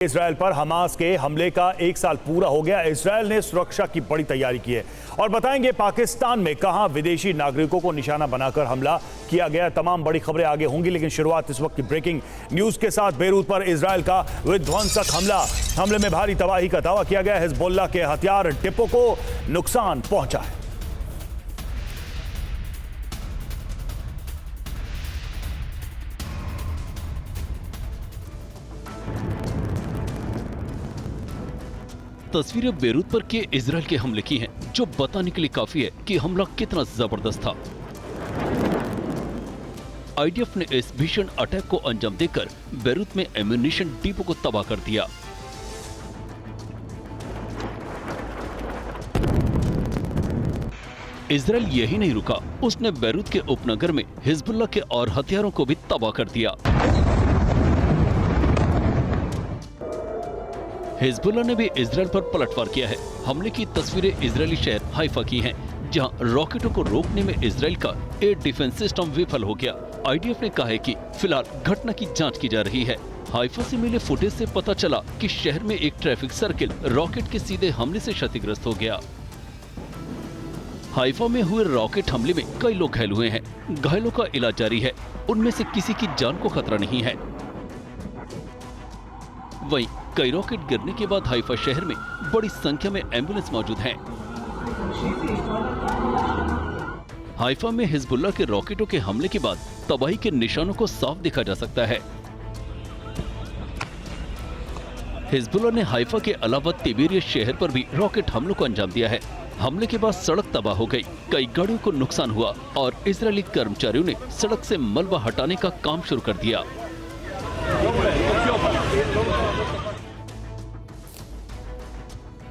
Israel पर Hamas के हमले का 1 साल पूरा हो गया। इजरायल ने सुरक्षा की बड़ी तैयारी की है और बताएंगे पाकिस्तान में कहां विदेशी नागरिकों को निशाना बनाकर हमला किया गया। तमाम बड़ी खबरें आगे होंगी, लेकिन शुरुआत इस वक्त की ब्रेकिंग न्यूज के साथ। बेरूत पर इजरायल का विध्वंसक हमले में भारी तबाही का दावा किया गया। हिजबुल्लाह के हथियार डिपो को नुकसान पहुंचा है। तस्वीरें बेरूत पर किए इजरायल के हमले की हैं, जो बताने के लिए काफी है कि हमला कितना जबरदस्त था। आईडीएफ ने इस भीषण अटैक को अंजाम देकर बेरूत में एम्यूनिशन डिपो को तबाह कर दिया। इजरायल यही नहीं रुका, उसने बेरूत के उपनगर में हिजबुल्लाह के और हथियारों को भी तबाह कर दिया। हिजबुल्लाह ने भी इजरायल पर पलटवार किया है। हमले की तस्वीरें इजरायली शहर हाइफा की हैं, जहां रॉकेटों को रोकने में इजरायल का एयर डिफेंस सिस्टम विफल हो गया। आईडीएफ ने कहा है कि फिलहाल घटना की जांच की जा रही है। हाइफा से मिले फुटेज से पता चला कि शहर में एक ट्रैफिक सर्किल रॉकेट के सीधे हमले से क्षतिग्रस्त हो गया। हाइफा में हुए रॉकेट हमले में कई लोग घायल हुए हैं। घायलों का इलाज जारी है, उनमें से किसी की जान को खतरा नहीं है। वहीं कई रॉकेट गिरने के बाद हाइफा शहर में बड़ी संख्या में एम्बुलेंस मौजूद हैं। हाइफा में हिजबुल्लाह के रॉकेटों के हमले के बाद तबाही के निशानों को साफ देखा जा सकता है। हिजबुल्लाह ने हाइफा के अलावा तिबेरियस शहर पर भी रॉकेट हमलों को अंजाम दिया है। हमले के बाद सड़क तबाह हो गई, कई गाड़ियों को नुकसान हुआ और इजरायली कर्मचारियों ने सड़क से मलबा हटाने का काम शुरू कर दिया।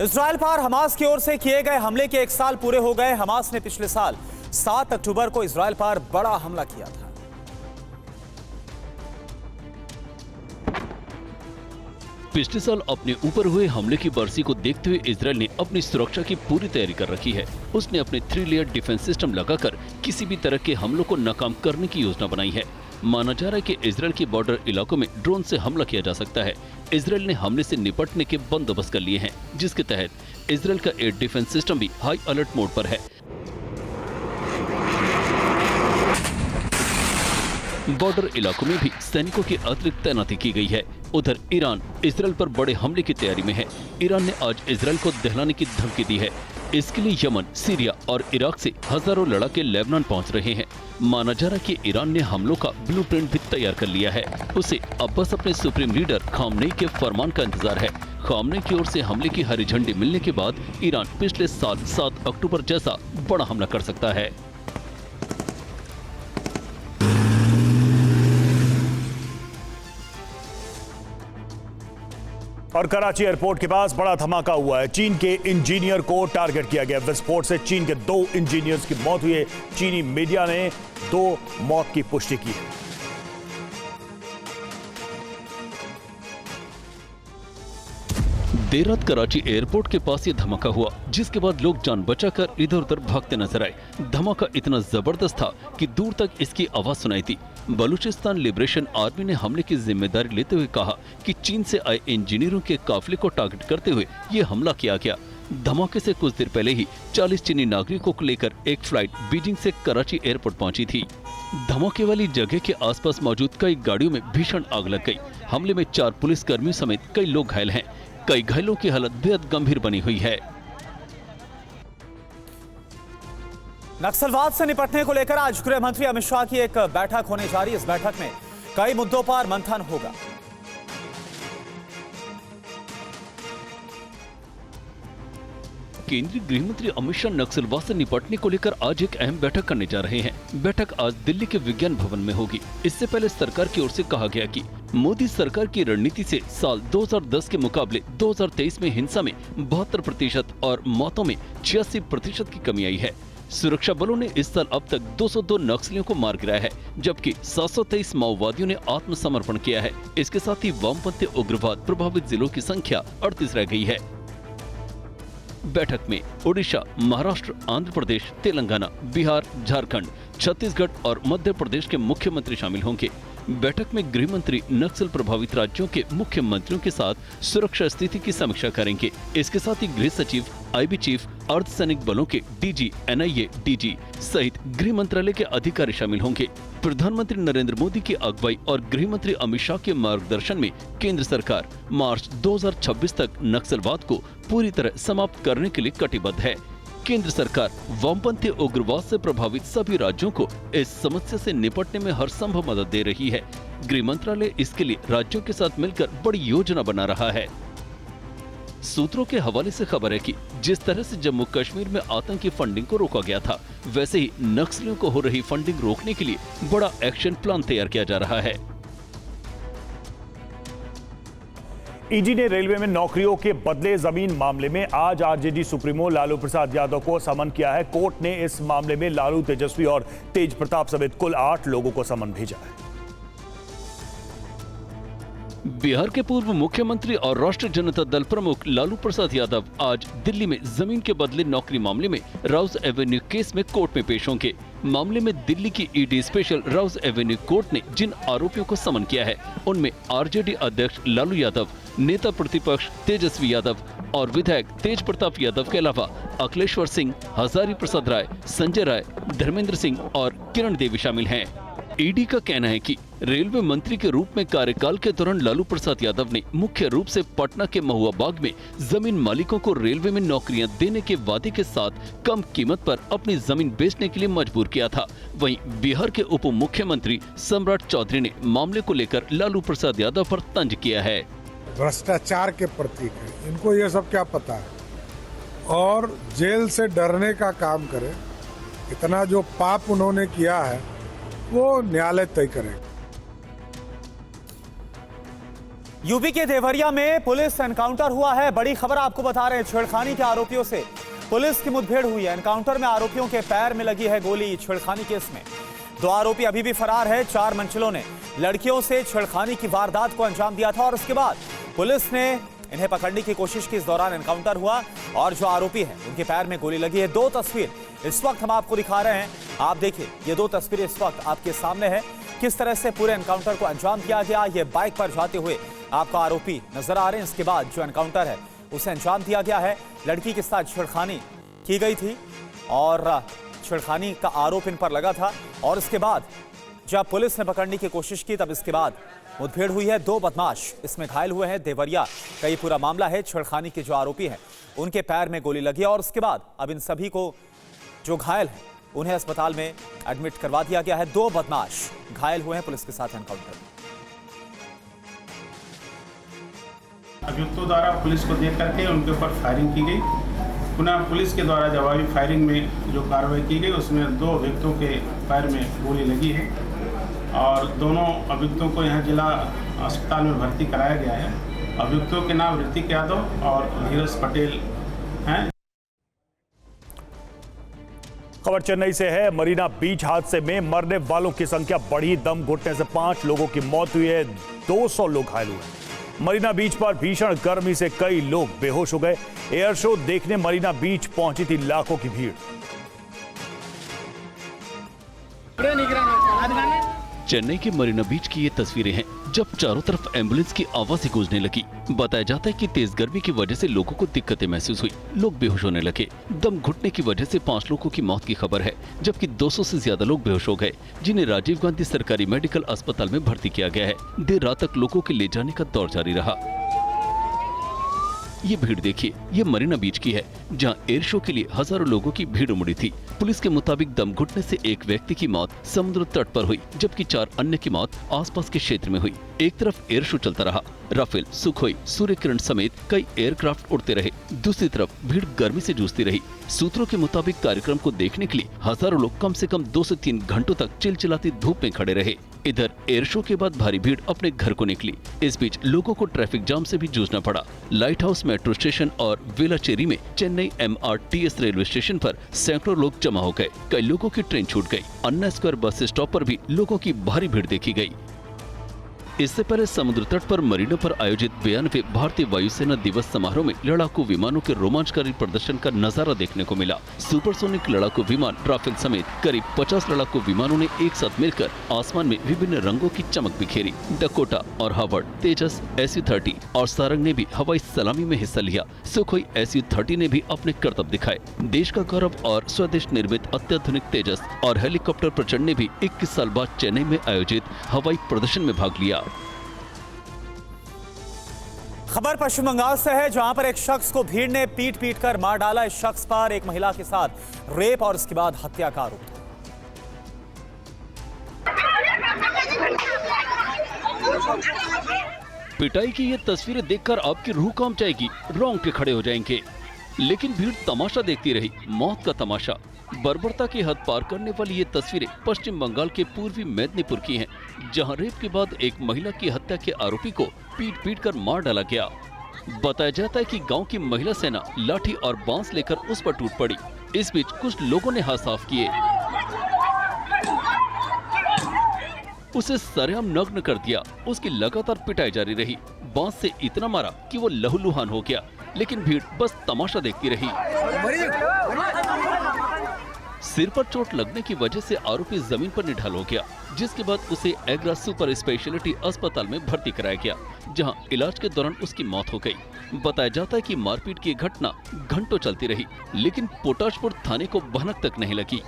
इजरायल पर हमास की ओर से किए गए हमले के 1 साल पूरे हो गए। हमास ने पिछले साल 7 अक्टूबर को इजरायल पर बड़ा हमला किया था। पिछले साल अपने ऊपर हुए हमले की बरसी को देखते हुए इजरायल ने अपनी सुरक्षा की पूरी तैयारी कर रखी है। उसने अपने 3 लेयर डिफेंस सिस्टम लगाकर किसी भी तरह के हमलों को नाकाम करने की योजना बनाई है। माना जा रहा है कि इजरायल के बॉर्डर इलाकों में ड्रोन से हमला किया जा सकता है। इजरायल ने हमले से निपटने के बंदोबस्त कर लिए हैं, जिसके तहत इजरायल का एयर डिफेंस सिस्टम भी हाई अलर्ट मोड पर है। बॉर्डर इलाकों में भी सैनिकों की अतिरिक्त तैनाती की गई है। उधर ईरान इजरायल पर बड़े हमले की तैयारी में है। ईरान ने आज इजरायल को दहलाने की धमकी दी है। इसके लिए यमन, सीरिया और इराक से हजारों लड़ाके लेबनान पहुंच रहे हैं। माना जा रहा है कि ईरान ने हमलों का ब्लूप्रिंट भी तैयार कर लिया है। उसे अब बस अपने सुप्रीम लीडर खामनेई के फरमान का इंतजार है। खामनेई की ओर से हमले की हरी झंडी मिलने के बाद ईरान पिछले साल 7 अक्टूबर जैसा बड़ा हमला कर सकता है। और कराची एयरपोर्ट के पास बड़ा धमाका हुआ है। चीन के इंजीनियर को टारगेट किया गया। विस्फोट से चीन के 2 इंजीनियर्स की मौत हुई है। चीनी मीडिया ने 2 मौत की पुष्टि की है। देर रात कराची एयरपोर्ट के पास ये धमाका हुआ, जिसके बाद लोग जान बचाकर इधर उधर भागते नजर आए। धमाका इतना जबरदस्त था कि दूर तक इसकी आवाज सुनाई थी। बलूचिस्तान लिबरेशन आर्मी ने हमले की जिम्मेदारी लेते हुए कहा कि चीन से आए इंजीनियरों के काफिले को टारगेट करते हुए ये हमला किया गया। धमाके से कुछ देर पहले ही 40 चीनी नागरिकों को लेकर एक फ्लाइट बीजिंग से कराची एयरपोर्ट पहुंची थी। धमाके वाली जगह के आसपास मौजूद कई गाड़ियों में भीषण आग लग गई। हमले में 4 पुलिसकर्मियों समेत कई लोग घायल हैं। कई घायलों की हालत बेहद गंभीर बनी हुई है। नक्सलवाद से निपटने को लेकर आज गृह मंत्री अमित शाह की एक बैठक होने जा रही है। इस बैठक में कई मुद्दों पर मंथन होगा। केंद्रीय गृह मंत्री अमित शाह नक्सलवाद से निपटने को लेकर आज एक अहम बैठक करने जा रहे हैं। बैठक आज दिल्ली के विज्ञान भवन में होगी। इससे पहले सरकार की ओर से कहा गया कि मोदी सरकार की रणनीति से साल 2010 के मुकाबले 2023 में हिंसा में 72% और मौतों में 86% की कमी आई है। सुरक्षा बलों ने इस साल अब तक 202 नक्सलियों को मार गिराया है, जबकि 723 माओवादियों ने आत्मसमर्पण किया है। इसके साथ ही वामपंथी उग्रवाद प्रभावित जिलों की संख्या 38 रह गई है। बैठक में ओडिशा, महाराष्ट्र, आंध्र प्रदेश, तेलंगाना, बिहार, झारखंड, छत्तीसगढ़ और मध्य प्रदेश के मुख्यमंत्री शामिल होंगे। बैठक में गृह मंत्री नक्सल प्रभावित राज्यों के मुख्यमंत्रियों के साथ सुरक्षा स्थिति की समीक्षा करेंगे। इसके साथ ही गृह सचिव, आईबी चीफ, अर्धसैनिक बलों के डीजी, एनआईए डीजी सहित गृह मंत्रालय के अधिकारी शामिल होंगे। प्रधानमंत्री नरेंद्र मोदी की अगुवाई और गृह मंत्री अमित शाह के मार्गदर्शन में केंद्र सरकार मार्च 2026 तक नक्सलवाद को पूरी तरह समाप्त करने के लिए कटिबद्ध है। केंद्र सरकार वामपंथी उग्रवाद से प्रभावित सभी राज्यों को इस समस्या से निपटने में हर संभव मदद दे रही है। गृह मंत्रालय इसके लिए राज्यों के साथ मिलकर बड़ी योजना बना रहा है। सूत्रों के हवाले से खबर है कि जिस तरह से जम्मू कश्मीर में आतंकी फंडिंग को रोका गया था, वैसे ही नक्सलियों को हो रही फंडिंग रोकने के लिए बड़ा एक्शन प्लान तैयार किया जा रहा है। ईडी ने रेलवे में नौकरियों के बदले जमीन मामले में आज आरजेडी सुप्रीमो लालू प्रसाद यादव को समन किया है। कोर्ट ने इस मामले में लालू, तेजस्वी और तेज प्रताप समेत कुल 8 लोगों को समन भेजा है। बिहार के पूर्व मुख्यमंत्री और राष्ट्रीय जनता दल प्रमुख लालू प्रसाद यादव आज दिल्ली में जमीन के बदले नौकरी मामले में राउज एवेन्यू केस में कोर्ट में पेश होंगे। मामले में दिल्ली की ED special Rouse Avenue court ने जिन आरोपियों को समन किया है, उनमें आरजेडी अध्यक्ष लालू यादव, नेता प्रतिपक्ष तेजस्वी यादव और विधायक तेज प्रताप यादव के अलावा अखिलेश्वर सिंह, हजारी प्रसाद राय, संजय राय, धर्मेंद्र सिंह और किरण देवी शामिल हैं। ईडी का कहना है कि रेलवे मंत्री के रूप में कार्यकाल के दौरान लालू प्रसाद यादव ने मुख्य रूप से पटना के महुआ बाग में जमीन मालिकों को रेलवे में नौकरियां देने के वादे के साथ कम कीमत पर अपनी जमीन बेचने के लिए मजबूर किया था। वहीं बिहार के उप मुख्यमंत्री सम्राट चौधरी ने मामले को लेकर लालू प्रसाद यादव पर तंज किया है। भ्रष्टाचार के प्रतीक है, इनको ये सब क्या पता है, और जेल से डरने का काम करे। इतना जो पाप उन्होंने किया है वो न्यायालय तय करेगा। यूपी के देवरिया में पुलिस एनकाउंटर हुआ है। बड़ी खबर आपको बता रहे हैं, छेड़खानी के आरोपियों से पुलिस की मुठभेड़ हुई है। एनकाउंटर में आरोपियों के पैर में लगी है गोली। छेड़खानी केस में 2 आरोपी अभी भी फरार है। 4 मंचलों ने लड़कियों से छेड़खानी की वारदात को अंजाम दिया था और उसके बाद पुलिस ने इन्हें पकड़ने की कोशिश की। इस दौरान एनकाउंटर हुआ और जो आरोपी हैं उनके पैर में गोली लगी है। 2 तस्वीर इस वक्त हम आपको दिखा रहे हैं। आप देखिए, ये 2 तस्वीरें इस वक्त आपके सामने है। किस तरह से पूरे एनकाउंटर को अंजाम दिया गया। ये बाइक पर जाते हुए आपको आरोपी नजर आ रहे हैं। इसके बाद जो एनकाउंटर है उसे अंजाम दिया गया है। लड़की के साथ छेड़खानी की गई थी और छेड़खानी का आरोप इन पर लगा था और इसके बाद जब पुलिस ने पकड़ने की कोशिश की तब इसके बाद मुठभेड़ हुई है। 2 बदमाश इसमें घायल हुए हैं। देवरिया का ये पूरा मामला है। छेड़खानी के जो आरोपी हैं उनके पैर में गोली लगी और उसके बाद अब इन सभी को जो घायल हैं उन्हें अस्पताल में एडमिट करवा दिया गया है। 2 बदमाश घायल हुए हैं पुलिस के साथ एनकाउंटर में। अभियुक्तों द्वारा पुलिस को देख करके उनके ऊपर फायरिंग की गई। पुनः पुलिस के द्वारा जवाबी फायरिंग में जो कार्रवाई की गई उसमें 2 अभियुक्तों के पैर में गोली लगी है और दोनों अभियुक्तों को यहाँ जिला अस्पताल में भर्ती कराया गया है। अभियुक्तों के नाम ऋतिक यादव और धीरज पटेल हैं। खबर चेन्नई से है। मरीना बीच हादसे में मरने वालों की संख्या बढ़ी। दम घुटने से 5 लोगों की मौत हुई है। 200 लोग घायल हुए। मरीना बीच पर भीषण गर्मी से कई लोग बेहोश हो गए। एयर शो देखने मरीना बीच पहुंची थी लाखों की भीड़। चेन्नई के मरीना बीच की ये तस्वीरें हैं जब चारों तरफ एम्बुलेंस की आवाजें गूंजने लगी। बताया जाता है कि तेज गर्मी की वजह से लोगों को दिक्कतें महसूस हुई। लोग बेहोश होने लगे। दम घुटने की वजह से 5 लोगों की मौत की खबर है, जबकि 200 से ज्यादा लोग बेहोश हो गए, जिन्हें राजीव गांधी सरकारी मेडिकल अस्पताल में भर्ती किया गया है। देर रात तक लोगों के ले जाने का दौर जारी रहा। ये भीड़ देखिए, ये मरीना बीच की है, जहां एयर शो के लिए हजारों लोगों की भीड़ उमड़ी थी। पुलिस के मुताबिक दम घुटने से एक व्यक्ति की मौत समुद्र तट पर हुई, जबकि 4 अन्य की मौत आसपास के क्षेत्र में हुई। एक तरफ एयर शो चलता रहा, राफेल, सुखोई, सूर्य किरण समेत कई एयरक्राफ्ट उड़ते रहे। दूसरी तरफ भीड़ गर्मी से जूझती रही। सूत्रों के मुताबिक कार्यक्रम को देखने के लिए हजारों लोग कम से कम 2 से 3 घंटों तक चिलचिलाती धूप में खड़े रहे। इधर एयर शो के बाद भारी भीड़ अपने घर को निकली। इस बीच लोगों को ट्रैफिक जाम से भी जूझना पड़ा। लाइट हाउस मेट्रो स्टेशन और वेलाचेरी में चेन्नई MRTS रेलवे स्टेशन पर सैकड़ों लोग जमा हो गए। कई लोगों की ट्रेन छूट गई। अन्ना स्क्वायर बस स्टॉप पर भी लोगों की भारी भीड़ देखी गई। इससे पहले समुद्र तट पर मरीना पर आयोजित 92वें भारतीय वायुसेना दिवस समारोह में लड़ाकू विमानों के रोमांचकारी प्रदर्शन का नजारा देखने को मिला। सुपरसोनिक लड़ाकू विमान राफेल समेत करीब 50 लड़ाकू विमानों ने एक साथ मिलकर आसमान में विभिन्न रंगों की चमक बिखेरी। डकोटा और हावर्ड, तेजस, SU-30 और सारंग ने भी हवाई सलामी में हिस्सा लिया। सुखोई SU-30 ने भी अपने करतब दिखाए। देश का गौरव और स्वदेश निर्मित अत्याधुनिक तेजस और हेलीकॉप्टर प्रचंड ने भी 21 साल बाद चेन्नई में आयोजित हवाई प्रदर्शन में भाग लिया। खबर पश्चिम बंगाल से है, जहां पर एक शख्स को भीड़ ने पीट कर मार डाला। इस शख्स पर एक महिला के साथ रेप और इसके बाद हत्या का आरोप। पिटाई की ये तस्वीरें देखकर आपकी रूह कांप जाएगी, रोंगटे खड़े हो जाएंगे। लेकिन भीड़ तमाशा देखती रही, मौत का तमाशा। बर्बरता की हद पार करने वाली ये तस्वीरें पश्चिम बंगाल के पूर्वी मेदिनीपुर की हैं, जहां रेप के बाद एक महिला की हत्या के आरोपी को पीट कर मार डाला गया। बताया जाता है कि गांव की महिला सेना लाठी और बांस लेकर उस पर टूट पड़ी। इस बीच कुछ लोगों ने हाथ साफ किए, उसे सरेआम नग्न कर दिया। उसकी लगातार पिटाई जारी रही। बांस से इतना मारा कि वो लहूलुहान हो गया, लेकिन भीड़ बस तमाशा देखती रही। सिर पर चोट लगने की वजह से आरोपी जमीन पर निढाल हो गया, जिसके बाद उसे एग्रा सुपर स्पेशलिटी अस्पताल में भर्ती कराया गया, जहां इलाज के दौरान उसकी मौत हो गई। बताया जाता है कि मारपीट की घटना घंटों चलती रही, लेकिन पोटाशपुर थाने को भनक तक नहीं लगी।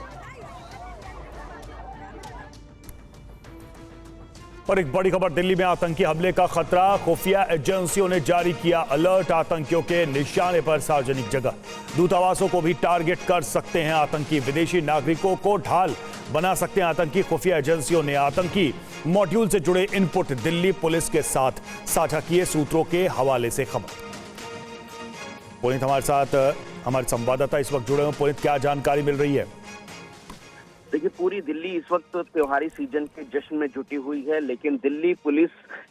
और एक बड़ी खबर, दिल्ली में आतंकी हमले का खतरा। खुफिया एजेंसियों ने जारी किया अलर्ट। आतंकियों के निशाने पर सार्वजनिक जगह, दूतावासों को भी टारगेट कर सकते हैं आतंकी। विदेशी नागरिकों को ढाल बना सकते हैं आतंकी। खुफिया एजेंसियों ने आतंकी मॉड्यूल से जुड़े इनपुट दिल्ली पुलिस के साथ साझा किए। सूत्रों के हवाले से खबर। पुनीत हमारे साथ, हमारे संवाददाता इस वक्त जुड़े हुए। पुनीत, क्या जानकारी मिल रही है? देखिए, पूरी दिल्ली इस वक्त त्योहारी सीजन के जश्न में जुटी हुई है, लेकिन दिल्ली पुलिस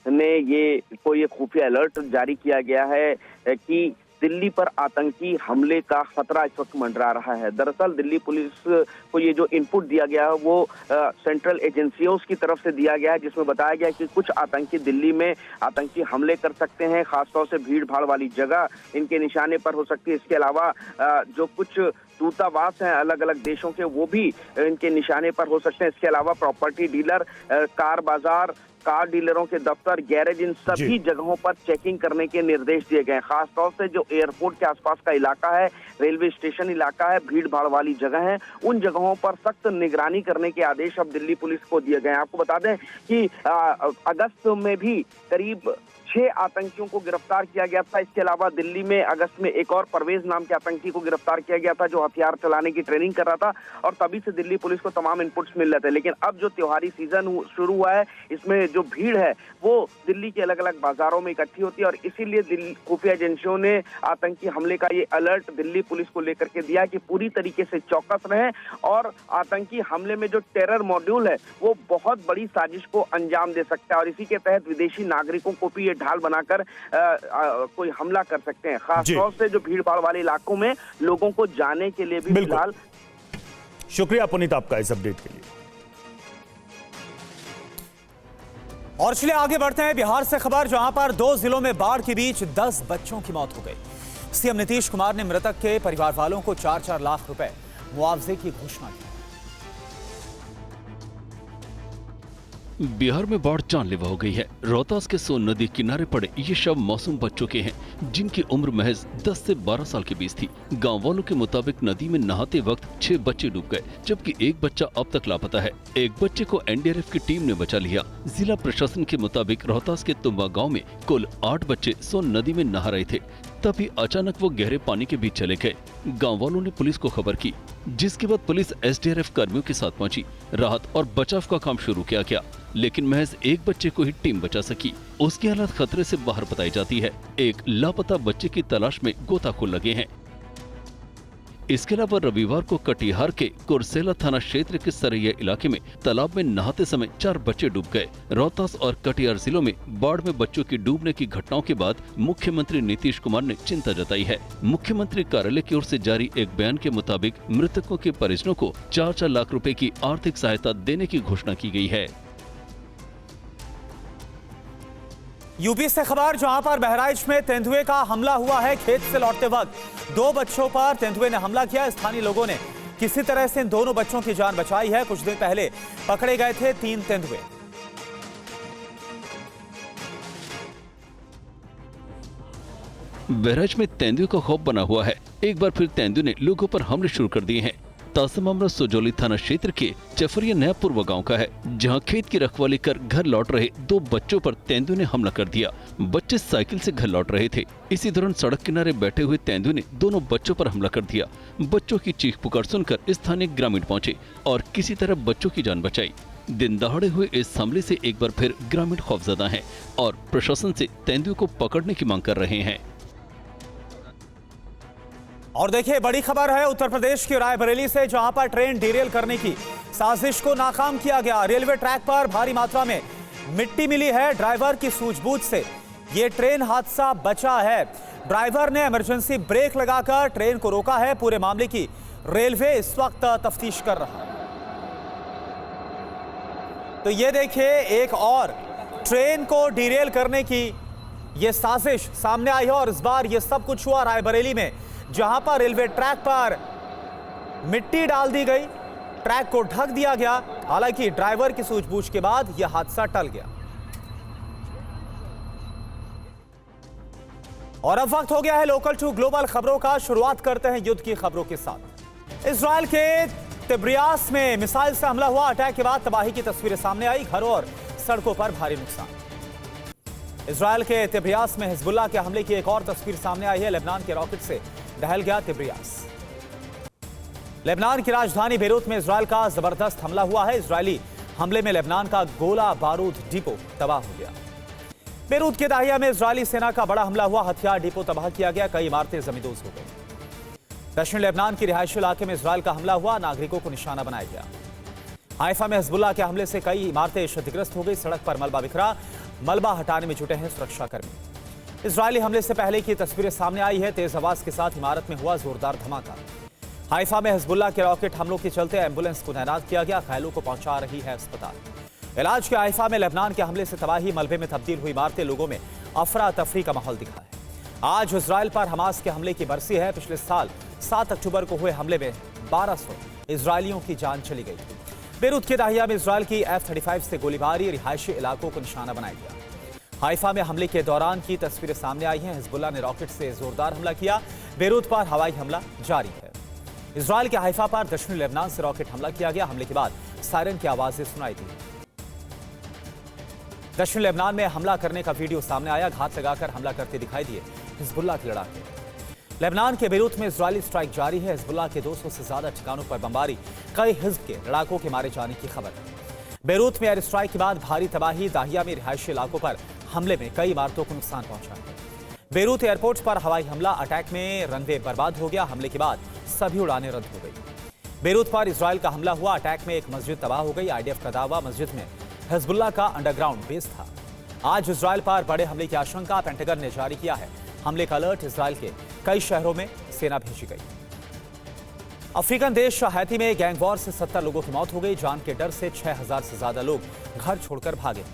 ने ये खुफिया अलर्ट जारी किया गया है कि दिल्ली पर आतंकी हमले का खतरा इस वक्त मंडरा रहा है। दरअसल दिल्ली पुलिस को ये जो इनपुट दिया गया है वो सेंट्रल एजेंसियों की तरफ से दिया गया है, जिसमें बताया गया है कि कुछ आतंकी दिल्ली में आतंकी हमले कर सकते हैं। खासतौर से भीड़ भाड़ वाली जगह इनके निशाने पर हो सकती है। इसके अलावा जो कुछ दूतावास हैं अलग अलग देशों के, वो भी इनके निशाने पर हो सकते हैं। इसके अलावा प्रॉपर्टी डीलर, कार बाजार, कार डीलरों के दफ्तर, गैरेज, इन सभी जगहों पर चेकिंग करने के निर्देश दिए गए हैं। खासतौर से जो एयरपोर्ट के आसपास का इलाका है, रेलवे स्टेशन इलाका है, भीड़ भाड़ वाली जगह है, उन जगहों पर सख्त निगरानी करने के आदेश अब दिल्ली पुलिस को दिए गए हैं। आपको बता दें कि अगस्त में भी करीब 6 आतंकियों को गिरफ्तार किया गया था। इसके अलावा दिल्ली में अगस्त में एक और परवेज नाम के आतंकी को गिरफ्तार किया गया था, जो हथियार चलाने की ट्रेनिंग कर रहा था, और तभी से दिल्ली पुलिस को तमाम इनपुट्स मिल रहे थे। लेकिन अब जो त्योहारी सीजन शुरू हुआ है, इसमें जो भीड़ है वो दिल्ली के अलग अलग बाजारों में इकट्ठी होती है, और इसीलिए दिल्ली खुफिया एजेंसियों ने आतंकी हमले का ये अलर्ट दिल्ली पुलिस को लेकर के दिया कि पूरी तरीके से चौकस रहें, और आतंकी हमले में जो टेरर मॉड्यूल है वो बहुत बड़ी साजिश को अंजाम दे सकता है, और इसी के तहत विदेशी नागरिकों को भी ये ढाल बनाकर कोई हमला कर सकते हैं। खासतौर से जो भीड़ भाड़ वाले इलाकों में लोगों को जाने के लिए भी फिलहाल। शुक्रिया पुनीत आपका इस अपडेट के लिए। और चलिए आगे बढ़ते हैं। बिहार से खबर, जहां पर 2 जिलों में बाढ़ के बीच 10 बच्चों की मौत हो गई। सीएम नीतीश कुमार ने मृतक के परिवार वालों को 4-4 लाख रुपए मुआवजे की घोषणा की। बिहार में बाढ़ जानलेवा हो गई है। रोहतास के सोन नदी किनारे पड़े ये शव मासूम बच्चों के हैं, जिनकी उम्र महज 10 से 12 साल के बीच थी। गांव वालों के मुताबिक नदी में नहाते वक्त 6 बच्चे डूब गए, जबकि एक बच्चा अब तक लापता है। एक बच्चे को एनडीआरएफ की टीम ने बचा लिया। जिला प्रशासन के मुताबिक रोहतास के तुम्बा गाँव में कुल 8 बच्चे सोन नदी में नहा रहे थे, तभी अचानक वो गहरे पानी के बीच चले गए। गांव वालों ने पुलिस को खबर की, जिसके बाद पुलिस एसडीआरएफ कर्मियों के साथ पहुंची। राहत और बचाव का काम शुरू किया गया, लेकिन महज एक बच्चे को ही टीम बचा सकी। उसकी हालत खतरे से बाहर बताई जाती है। एक लापता बच्चे की तलाश में गोताखोर लगे हैं। इसके अलावा रविवार को कटिहार के कुरसेला थाना क्षेत्र के सरैया इलाके में तालाब में नहाते समय 4 बच्चे डूब गए। रोहतास और कटिहार जिलों में बाढ़ में बच्चों की डूबने की घटनाओं के बाद मुख्यमंत्री नीतीश कुमार ने चिंता जताई है। मुख्यमंत्री कार्यालय की ओर से जारी एक बयान के मुताबिक मृतकों के परिजनों को 4-4 लाख रुपए की आर्थिक सहायता देने की घोषणा की गई है। यूपी से खबर, जहां पर बहराइच में तेंदुए का हमला हुआ है। खेत से लौटते वक्त 2 बच्चों पर तेंदुए ने हमला किया। स्थानीय लोगों ने किसी तरह से इन दोनों बच्चों की जान बचाई है। कुछ दिन पहले पकड़े गए थे 3 तेंदुए। बहराइच में तेंदुए का खौफ बना हुआ है। एक बार फिर तेंदुए ने लोगों पर हमले शुरू कर दिए हैं। ताजा मामला सुजौली थाना क्षेत्र के चफरिया नया पूर्व गांव का है, जहां खेत की रखवाली कर घर लौट रहे 2 बच्चों पर तेंदुए ने हमला कर दिया। बच्चे साइकिल से घर लौट रहे थे। इसी दौरान सड़क किनारे बैठे हुए तेंदुए ने दोनों बच्चों पर हमला कर दिया। बच्चों की चीख पुकार सुनकर स्थानीय ग्रामीण पहुंचे और किसी तरह बच्चों की जान बचाई। दिन दहाड़े हुए इस हमले से एक बार फिर ग्रामीण खौफजदा हैं और प्रशासन से तेंदुए को पकड़ने की मांग कर रहे हैं। और देखिए, बड़ी खबर है उत्तर प्रदेश की रायबरेली से, जहां पर ट्रेन डिरेल करने की साजिश को नाकाम किया गया। रेलवे ट्रैक पर भारी मात्रा में मिट्टी मिली है। ड्राइवर की सूझबूझ से यह ट्रेन हादसा बचा है। ड्राइवर ने इमरजेंसी ब्रेक लगाकर ट्रेन को रोका है। पूरे मामले की रेलवे इस वक्त तफ्तीश कर रहा है। तो ये देखिए, एक और ट्रेन को डिरेल करने की यह साजिश सामने आई है और इस बार यह सब कुछ हुआ रायबरेली में, जहां पर रेलवे ट्रैक पर मिट्टी डाल दी गई, ट्रैक को ढक दिया गया। हालांकि ड्राइवर की सूझबूझ के बाद यह हादसा टल गया। और अब वक्त हो गया है लोकल टू ग्लोबल खबरों का। शुरुआत करते हैं युद्ध की खबरों के साथ। इजराइल के तिब्रियास में मिसाइल से हमला हुआ। अटैक के बाद तबाही की तस्वीरें सामने आई। घरों और सड़कों पर भारी नुकसान। इजराइल के तिब्रियास में हिजबुल्लाह के हमले की एक और तस्वीर सामने आई है। लेबनान के रॉकेट से दहल गया तिब्रियास। लेबनान की राजधानी बेरूत में इजराइल का जबरदस्त हमला हुआ है। इजरायली हमले में लेबनान का गोला बारूद डिपो तबाह हो गया। बेरूत के दाहिया में इजरायली सेना का बड़ा हमला हुआ। हथियार डिपो तबाह किया गया। कई इमारतें जमींदोज हो गई। दक्षिण लेबनान की रिहायशी इलाके में इजराइल का हमला हुआ। नागरिकों को निशाना बनाया गया। हाइफा में हिजबुल्लाह के हमले से कई इमारतें क्षतिग्रस्त हो गई। सड़क पर मलबा बिखरा। मलबा हटाने में जुटे हैं सुरक्षाकर्मी। इजरायली हमले से पहले की तस्वीरें सामने आई है। तेज आवाज के साथ इमारत में हुआ जोरदार धमाका। हाइफा में हिजबुल्लाह के रॉकेट हमलों के चलते एम्बुलेंस को तैनात किया गया। घायलों को पहुंचा रही है अस्पताल। इलाज के हाइफा में लेबनान के हमले से तबाही, मलबे में तब्दील हुई इमारतें, लोगों में अफरा तफरी का माहौल दिखा है। आज इजराइल पर हमास के हमले की बरसी है। पिछले साल 7 अक्टूबर को हुए हमले में 1200 इजरायलियों की जान चली गई थी। बेरूत के दाहिया में इजराइल की F-35 से गोलीबारी, रिहायशी इलाकों को निशाना बनाया गया। हाइफा में हमले के दौरान की तस्वीरें सामने आई हैं। हिजबुल्लाह ने रॉकेट से जोरदार हमला किया। बेरूत पर हवाई हमला जारी है। इजराइल के हाइफा पर दक्षिणी लेबनान से रॉकेट हमला किया गया। हमले के बाद सायरन की आवाजें सुनाई दी। दक्षिण लेबनान में हमला करने का वीडियो सामने आया। घात लगाकर हमला करते दिखाई दिए हिजबुल्लाह के लड़ाके। लेबनान के बेरूत में इजरायली स्ट्राइक जारी है। हिजबुल्लाह के 200 से ज्यादा ठिकानों पर बमबारी, कई हिज्ब के लड़ाकों के मारे जाने की खबर है। बेरूत में एयर स्ट्राइक के बाद भारी तबाही। दाहिया में रिहायशी इलाकों पर हमले में कई इमारतों को नुकसान पहुंचा है। बेरूत एयरपोर्ट पर हवाई हमला, अटैक में रनवे बर्बाद हो गया। हमले के बाद सभी उड़ानें रद्द हो गई। बेरूत पर इजराइल का हमला हुआ। अटैक में एक मस्जिद तबाह हो गई। IDF का दावा, मस्जिद में हिजबुल्लाह का अंडरग्राउंड बेस था। आज इजराइल पर बड़े हमले की आशंका, पेंटागन ने जारी किया है हमले का अलर्ट। इजराइल के कई शहरों में सेना भेजी गई। अफ्रीकन देश हैती में गैंग वॉर से 70 लोगों की मौत हो गई। जान के डर से 6000 से ज्यादा लोग घर छोड़कर भागे।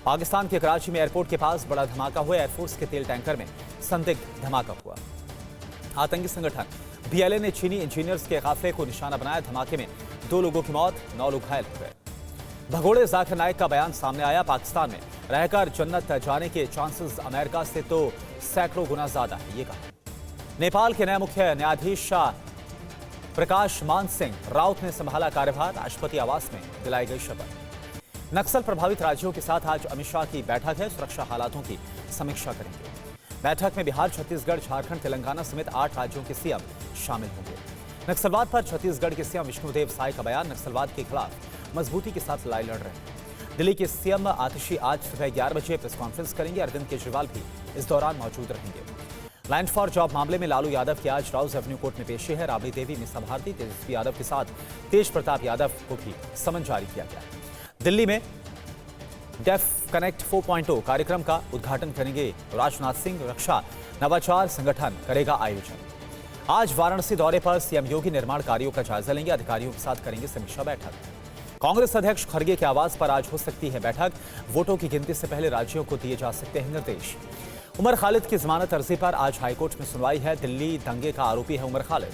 पाकिस्तान के कराची में एयरपोर्ट के पास बड़ा धमाका हुआ। एयरफोर्स के तेल टैंकर में संदिग्ध धमाका हुआ। आतंकी संगठन BLA ने चीनी इंजीनियर्स के काफिले को निशाना बनाया। धमाके में 2 लोगों की मौत, 9 लोग घायल हो गए। भगोड़े जाकिर नाइक का बयान सामने आया। पाकिस्तान में रहकर जन्नत जाने के चांसेस अमेरिका से तो सैकड़ों गुना ज्यादा है, ये कहा। नेपाल के नए मुख्य न्यायाधीश प्रकाश मान सिंह राउत ने संभाला कार्यभार। राष्ट्रपति आवास में दिलाई गई शपथ। नक्सल प्रभावित राज्यों के साथ आज अमित शाह की बैठक है। सुरक्षा हालातों की समीक्षा करेंगे। बैठक में बिहार, छत्तीसगढ़, झारखंड, तेलंगाना समेत 8 राज्यों के CM शामिल होंगे। नक्सलवाद पर छत्तीसगढ़ के CM विष्णुदेव साय का बयान। नक्सलवाद के खिलाफ मजबूती के साथ लड़ाई लड़ रहे हैं। दिल्ली के CM आतिशी आज सुबह 11 बजे प्रेस कॉन्फ्रेंस करेंगे। अरविंद केजरीवाल भी इस दौरान मौजूद रहेंगे। लैंड फॉर जॉब मामले में लालू यादव की आज राउज एवेन्यू कोर्ट में पेशी है। राबड़ी देवी, मीसा भारती, तेजस्वी यादव के साथ तेज प्रताप यादव को भी समन जारी किया गया। दिल्ली में डेफ कनेक्ट 4.0 कार्यक्रम का उद्घाटन करेंगे राजनाथ सिंह। रक्षा नवाचार संगठन करेगा आयोजन। आज वाराणसी दौरे पर CM योगी निर्माण कार्यों का जायजा लेंगे। अधिकारियों के साथ करेंगे समीक्षा बैठक। कांग्रेस अध्यक्ष खड़गे के आवास पर आज हो सकती है बैठक। वोटों की गिनती से पहले राज्यों को दिए जा सकते हैं निर्देश। उमर खालिद की जमानत अर्जी पर आज हाईकोर्ट में सुनवाई है। दिल्ली दंगे का आरोपी है उमर खालिद।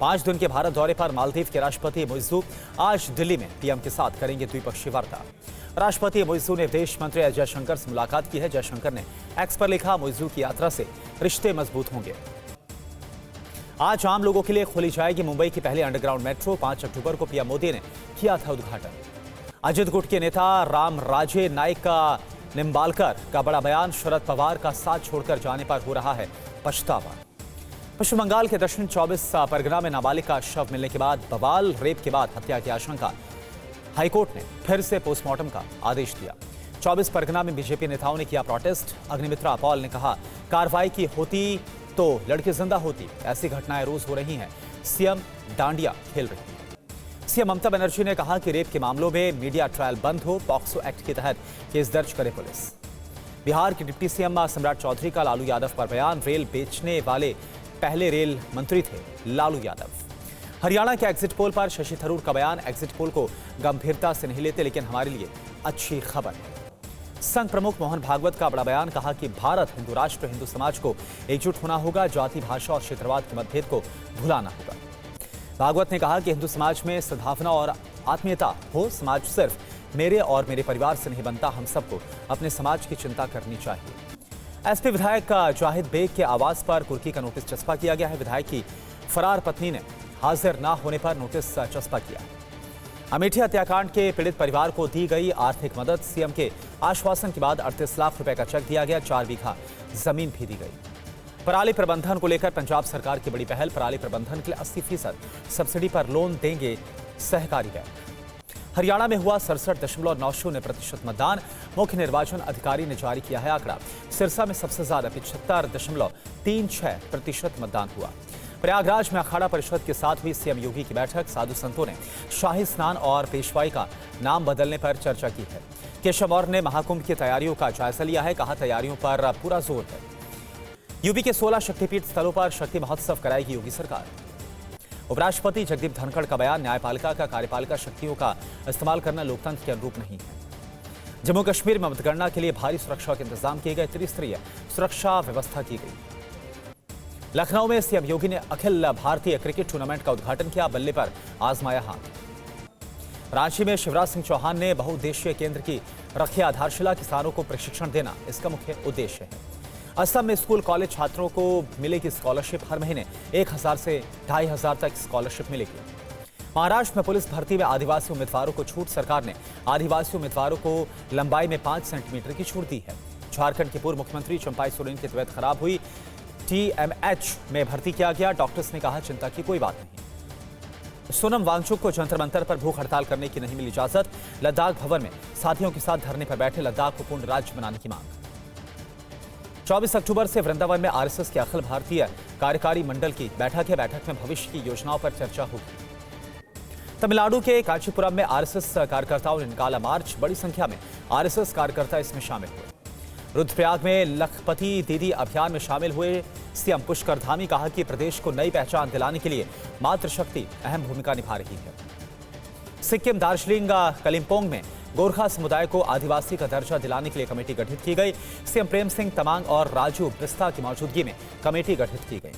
5 दिन के भारत दौरे पर मालदीव के राष्ट्रपति मुइज्जू आज दिल्ली में पीएम के साथ करेंगे द्विपक्षीय वार्ता। राष्ट्रपति मुइज्जू ने विदेश मंत्री एस जयशंकर से मुलाकात की है। जयशंकर ने एक्स पर लिखा, मुइज्जू की यात्रा से रिश्ते मजबूत होंगे। आज आम लोगों के लिए खोली जाएगी मुंबई की पहली अंडरग्राउंड मेट्रो। 5 अक्टूबर को पीएम मोदी ने किया था उद्घाटन। अजित गुट के नेता राम राजे नाइक का निम्बालकर का बड़ा बयान, शरद पवार का साथ छोड़कर जाने पर हो रहा है पछतावा। पश्चिम बंगाल के दक्षिण 24 परगना में नाबालिग का शव मिलने के बाद बवाल, रेप के बाद हत्या की आशंका। हाईकोर्ट ने फिर से पोस्टमार्टम का आदेश दिया। 24 परगना में बीजेपी नेताओं ने किया प्रोटेस्ट। अग्निमित्रा पॉल ने कहा, कार्रवाई की होती तो लड़की जिंदा होती। ऐसी घटनाएं रोज हो रही हैं। सीएम डांडिया खेल रही है। सीएम ममता बनर्जी ने कहा कि रेप के मामलों में मीडिया ट्रायल बंद हो। पॉक्सो एक्ट के तहत केस दर्ज करे पुलिस। बिहार के डिप्टी सीएम सम्राट चौधरी का लालू यादव पर बयान, रेल बेचने वाले पहले रेल मंत्री थे लालू यादव। हरियाणा के एग्जिट पोल पर शशि थरूर का बयान, एग्जिट पोल को गंभीरता से नहीं लेते लेकिन हमारे लिए अच्छी खबर है। संघ प्रमुख मोहन भागवत का बड़ा बयान, कहा कि भारत हिंदू राष्ट्र, हिंदू समाज को एकजुट होना होगा, जाति, भाषा और क्षेत्रवाद के मतभेद को भुलाना होगा। भागवत ने कहा कि हिंदू समाज में सद्भावना और आत्मीयता हो। समाज सिर्फ मेरे और मेरे परिवार से नहीं बनता, हम सबको अपने समाज की चिंता करनी चाहिए। एसपी विधायक जाहिद बेग के आवास पर कुर्की का नोटिस चस्पा किया गया है। विधायक की फरार पत्नी ने हाजिर न होने पर नोटिस चस्पा किया। अमेठी हत्याकांड के पीड़ित परिवार को दी गई आर्थिक मदद। सीएम के आश्वासन के बाद 38 लाख रुपए का चेक दिया गया। 4 बीघा जमीन भी दी गई। पराली प्रबंधन को लेकर पंजाब सरकार की बड़ी पहल। पराली प्रबंधन के लिए 80% सब्सिडी पर लोन देंगे सहकारी बैंक। हरियाणा में हुआ 67.90% मतदान। मुख्य निर्वाचन अधिकारी ने जारी किया है आंकड़ा। सिरसा में सबसे ज्यादा 75.36% मतदान हुआ। प्रयागराज में अखाड़ा परिषद के साथ हुई सीएम योगी की बैठक। साधु संतों ने शाही स्नान और पेशवाई का नाम बदलने पर चर्चा की है। केशव मौर्य ने महाकुंभ की तैयारियों का जायजा लिया है। कहा, तैयारियों पर पूरा जोर है। यूपी के 16 शक्तिपीठ स्थलों पर शक्ति महोत्सव कराएगी योगी सरकार। उपराष्ट्रपति जगदीप धनखड़ का बयान, न्यायपालिका का कार्यपालिका शक्तियों का इस्तेमाल करना लोकतंत्र के अनुरूप नहीं है। जम्मू कश्मीर में मतगणना के लिए भारी सुरक्षा के इंतजाम किए गए। त्रिस्तरीय सुरक्षा व्यवस्था की गई। लखनऊ में सीएम योगी ने अखिल भारतीय क्रिकेट टूर्नामेंट का उद्घाटन किया। बल्ले पर आजमाया हाथ। रांची में शिवराज सिंह चौहान ने बहुउद्देशीय केंद्र की रखी आधारशिला। किसानों को प्रशिक्षण देना इसका मुख्य उद्देश्य है। असम में स्कूल कॉलेज छात्रों को मिलेगी स्कॉलरशिप। हर महीने 1000 से 2500 तक स्कॉलरशिप मिलेगी। महाराष्ट्र में पुलिस भर्ती में आदिवासी उम्मीदवारों को छूट। सरकार ने आदिवासी उम्मीदवारों को लंबाई में 5 सेंटीमीटर की छूट दी है। झारखंड के पूर्व मुख्यमंत्री चंपाई सोरेन की तबीयत खराब हुई। TMH में भर्ती किया गया। डॉक्टर्स ने कहा, चिंता की कोई बात नहीं। सोनम वांगचुक को जंतर मंतर पर भूख हड़ताल करने की नहीं मिली इजाजत। लद्दाख भवन में साथियों के साथ धरने पर बैठे। लद्दाख को पूर्ण राज्य बनाने की मांग। 24 अक्टूबर से वृंदावन में आरएसएस के अखिल भारतीय कार्यकारी मंडल की बैठक है। बैठक में भविष्य की योजनाओं पर चर्चा होगी। तमिलनाडु के कांचीपुरम में आरएसएस कार्यकर्ताओं ने निकाला मार्च। बड़ी संख्या में आरएसएस कार्यकर्ता इसमें शामिल हुए। रुद्रप्रयाग में लखपति दीदी अभियान में शामिल हुए सीएम पुष्कर धामी। कहा कि प्रदेश को नई पहचान दिलाने के लिए मातृशक्ति अहम भूमिका निभा रही है। सिक्किम, दार्जिलिंग, कलिम्पोंग में गोरखा समुदाय को आदिवासी का दर्जा दिलाने के लिए कमेटी गठित की गई। सीएम प्रेम सिंह तमांग और राजू बिस्ता की मौजूदगी में कमेटी गठित की गई।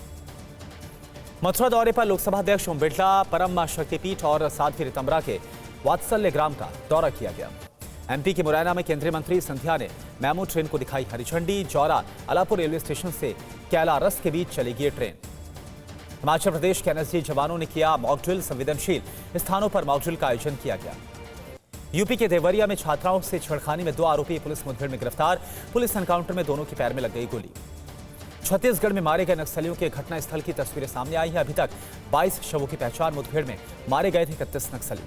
मथुरा दौरे पर लोकसभा अध्यक्ष ओम बिरला, परम शक्तिपीठ और साध्वी रितंबरा के वात्सल्य ग्राम का दौरा किया गया। एमपी के मुरैना में केंद्रीय मंत्री संध्या ने मेमू ट्रेन को दिखाई हरी झंडी। जौरा अलापुर रेलवे स्टेशन से कैलारस के बीच चलेगी ये ट्रेन। हिमाचल प्रदेश के एनएसजी जवानों ने किया मॉकड्रिल। संवेदनशील स्थानों पर मॉकड्रिल का आयोजन किया गया। यूपी के देवरिया में छात्राओं से छेड़खानी में 2 आरोपी पुलिस मुठभेड़ में गिरफ्तार। पुलिस एनकाउंटर में दोनों के पैर में लग गई गोली। छत्तीसगढ़ में मारे गए नक्सलियों के घटनास्थल की तस्वीरें सामने आई हैं। अभी तक 22 शवों की पहचान। मुठभेड़ में मारे गए थे 31 नक्सली।